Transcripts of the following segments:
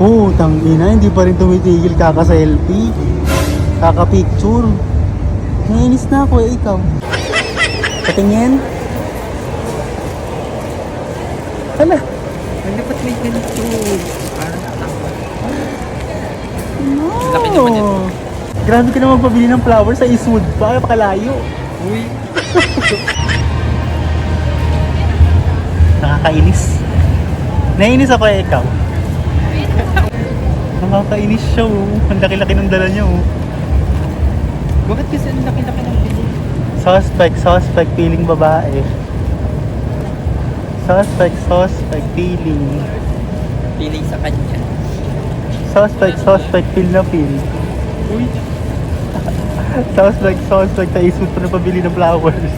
Oh, tangina, hindi pa rin tumitigil kaka-selfie. Kaka-picture. Nainis na ako eh, ikaw. Patingin. Hala. Hindi ba't may ganito? Parang takot. No. Laki naman yan. Grabe ka na magpabili ng flowers sa Eastwood pa, pakalayo. Uy. Nakakainis. Nainis ako eh, ikaw. Nakakainis siya oh. Ang laki-laki ng dala niya oh. Bakit kasi ang laki-laki ng pili? Suspect, feeling babae. Suspect, feeling. Feeling sa kanya. Suspect, feel na feel. Uy. Suspect, naisip ko na pabili ng flowers.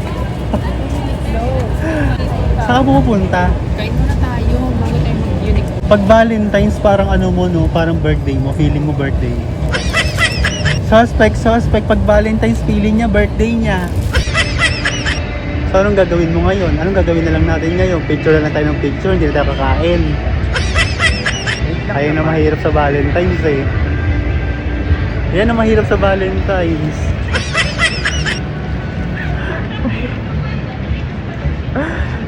Saan ka pupunta? Kain muna tayo. Bago tayo mag-unique. Pag Valentine's, parang ano mo no, parang birthday mo, feeling mo birthday. Suspect, pag Valentine's, feeling niya, birthday niya. So anong gagawin mo ngayon? Anong gagawin na lang natin ngayon? Picture na lang tayo ng picture, hindi na tayo kakain. Ayun na mahirap sa Valentine's eh. Yan ang mahirap sa Valentine's.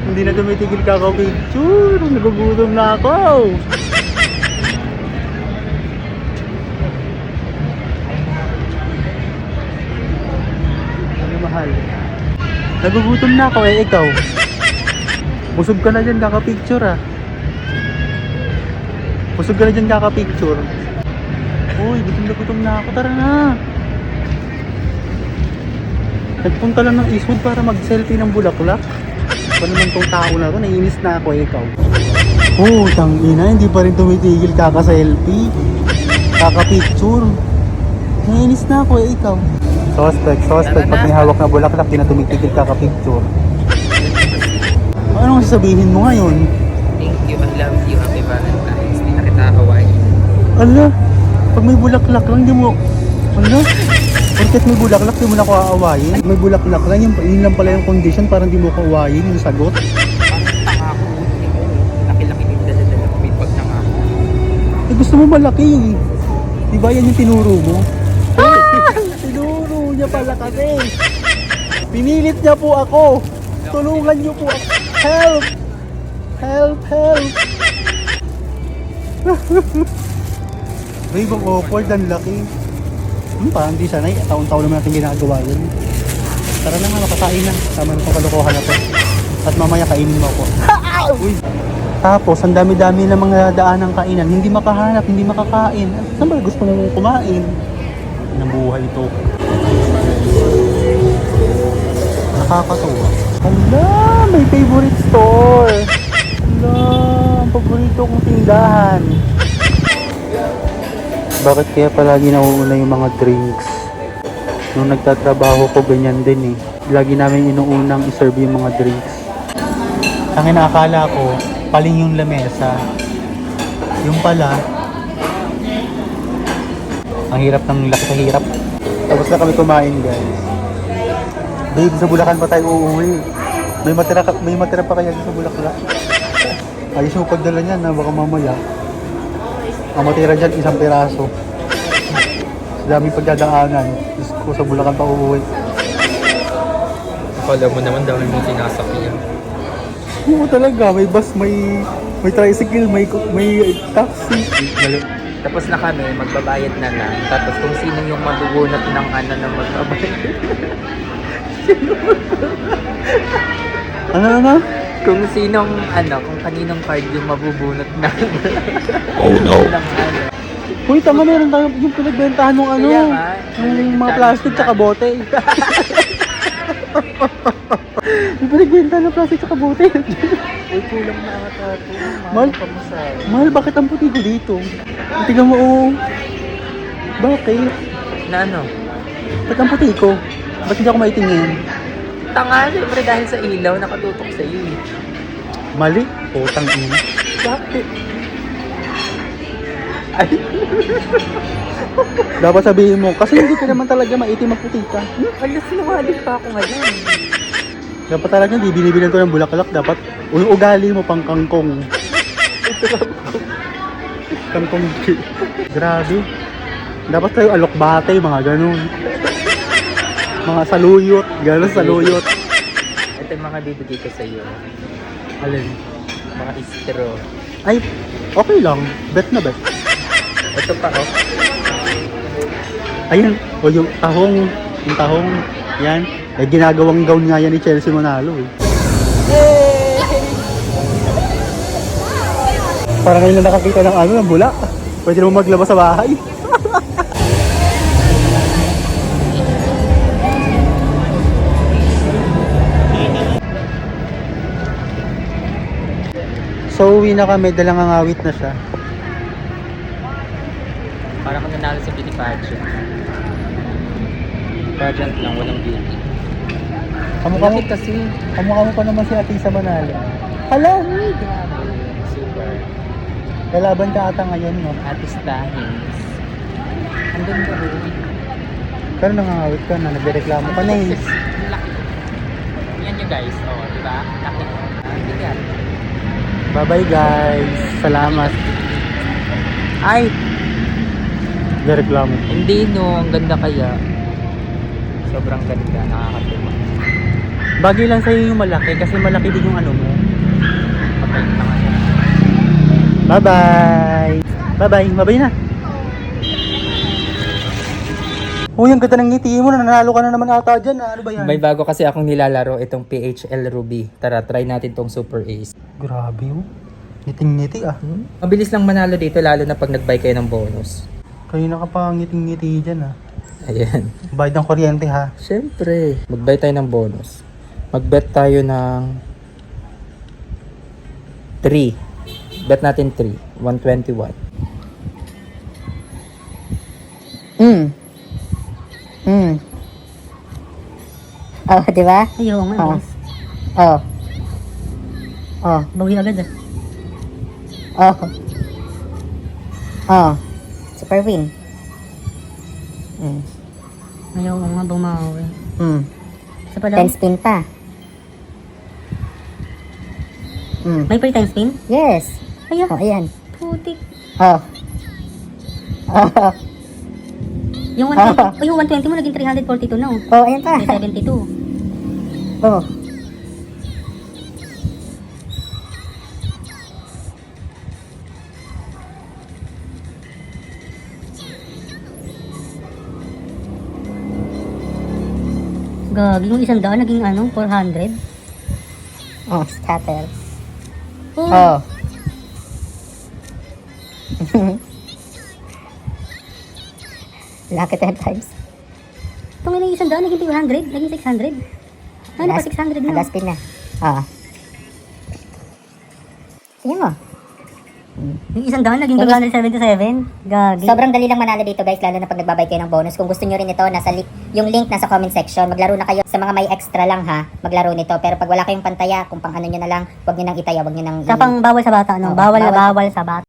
Hindi na tumitigil kaka-picture. Nagugutom na ako. Ano mahal? Nagugutom na ako eh, ikaw. Busog ka na dyan kaka-picture ah. Busog ka na dyan kaka-picture. Uy, gutom na ako. Tara na. Nagpunta lang ng Eastwood para mag-selfie ng bulaklak. Ano naman tong tao na to? Naiinis na ako eh, ikaw. Oh, tangina. Hindi pa rin tumitigil kaka-selfie. Kaka-picture. Naiinis na ako eh, ikaw. Suspect. Pag may hawak na bulaklak, di na tumitigil kaka-picture. Anong sasabihin mo ngayon? Thank you. I love you. Happy Valentine's. Hindi na kita Hawaii. Ala, pag may bulaklak lang, di mo... Ala, bakit may bulaklak, di mo na ko aawayin? May bulaklak lang, yun lang pala yung condition, parang di mo ko aawayin, yung sagot. Parang tanga ako. Laki-laki yung dala-dala ko. May pag tanga ako. Eh, gusto mo malaki eh. Di ba yan yung tinuro mo? Tinuro niya pala kasi. Pinilit niya po ako. Tulungan niyo po ako. Help! Help! Ay, bang awkward, ang laki. Parang di sanay, taon-taon naman natin ginagawa yun. Tara na nga, makakain na. Tama na itong kalokohan na to. At mamaya kainin mo ako. Uy! Tapos, ang dami-dami ng mga daan ng kainan. Hindi makahanap, hindi makakain. Saan ba gusto mong kumain? Ang buhay ito. Nakakatuwa. Hala, may favorite store. Hala, ang paborito kong tindahan. Bakit kaya palagi nauuna yung mga drinks? Nung nagtatrabaho ko, ganyan din eh. Lagi namin inuunang iserve yung mga drinks. Ang inaakala ko, paling yung lamesa. Yung pala, ang hirap ng laki sa hirap. Tapos na kami kumain, guys. Babe, sa Bulacan pa tayo uuwi. May matira pa kaya sa Bulacan. Ayos mo pagdala niyan na baka mamaya. Ang matira dyan, isang piraso. Sa daming pagdadaanan. Diyos ko, sa Bulacan pa uuwi. Akala mo naman dami mong sinasakyan. Oo talaga, may bus, may tricycle, may taxi. Tapos na kami, magbabayad na lang. Tapos kung sino yung madugunot ng ano na magbabayad. Ano? Kung sinong kung kaninong card yung mabubunot na. Oh no. ng ano. Uy, tama, meron tayo yung pinagbentahan ng ano. Kaya nga, Yung mga plastic tsaka bote. Yung pinagbentahan ng plastic tsaka bote. Uy, kulang na ata ito. Mahal? Mahal, bakit ang puti ko dito? Tingnan mo, oh. Bakit? Na ano? Ba't ang puti ko? Ba't hindi ako maitingin? Tanga, siyempre dahil sa ilaw, nakatutok sa iyo eh. Mali? Utang ina. Bakit? Ay. Dapat sabihin mo, kasi hindi ka naman talaga maitim ang puti ka. Hala, sinungaling pa ako ngayon. Dapat talaga, di binibilan ko ng bulaklak. Dapat, ugali mo pang kangkong. Kantong G. Grabe. Dapat tayo alokbate, mga ganun. Mga saluyot. Ganun, saluyot. Ito yung mga bibigay ko sa'yo. Alin? Mga istro. Ay, okay lang. Bet na bet. Ito pa, oh. Ayun. O yung tahong. Yung tahong. Yan. Eh, ginagawang gown nga yan ni Chelsea Manalo eh. Parang ngayon na nakakita ng ano, ng bula. Pwede naman maglabas sa bahay. So, uwi na kami. Dalang angawit na siya. Parang kung nanalo sa beauty pageant. Pageant lang, walang beauty. Kamukha mo, Bakit kasi? kamukha mo pa naman si Atisa Manalo. Hala! Grabe. Super. Lalaban ka ata ngayon, no? Artistahins. Ang ganda rin. Pero nangangawit ka na. Nagreklamo ka na eh. Ang laki. Yan yung guys. Oh, di ba? Laki. Ang bigat. Bye-bye guys. Salamat. Ay! Nagreklamo. Hindi no, ang ganda kaya. Sobrang ganda, nakakatuwa. Bagay lang sa'yo yung malaki kasi malaki din yung ano mo. Kapag na nga. Bye-bye! Bye-bye! Bye-bye na! Uy, ang ganda ng ngiti mo. Nanalo ka na naman ata dyan. Ano ba yan? May bago kasi akong nilalaro, itong PHL Ruby. Tara, try natin tong Super Ace. Grabe oh. Ngiting-ngiti ah. Mabilis lang manalo dito, lalo na pag nag-buy kayo ng bonus. Kanina ka pa ngiting-ngiti dyan ah. Ayan. Bayad ng kuryente ha. Siyempre, mag-buy tayo ng bonus. Mag-bet tayo ng 3. Bet natin 3. 121. Oh, di ba? Ayaw nga, Oh. guys. Oh. Oh. Bawi agad ah. Oh. Oh. Super win. Ayaw nga bumawi. Isa pa daw. 10 spin pa. May free time spin? Yes. Ayaw. Oh, ayan. Putik. Oh. Oh. Yung 120, yung 120 mo naging 342 na oh. Oh, ayan pa. May 72. Oh. Gagi, yung 100 naging ano, 400. Oh, scatter. Oh. Oh. Lucky 10 times. Ito nga yung 100 naging 200, naging 600. Ano pa 600 na? Last spin na. Oh. Tingnan mo. Yung 100 naging 277. Gagi. Sobrang dali lang manalo dito guys, lalo na pag nagbabay kayo ng bonus. Kung gusto nyo rin ito, yung link nasa comment section. Maglaro na kayo sa mga may extra lang ha. Maglaro nito. Pero pag wala kayong pantaya, kung pang ano nyo na lang, wag nyo nang itaya, wag nyo nang... Sa pang bawal sa bata, no? Oo, Bawal na bawal. bawal sa bata.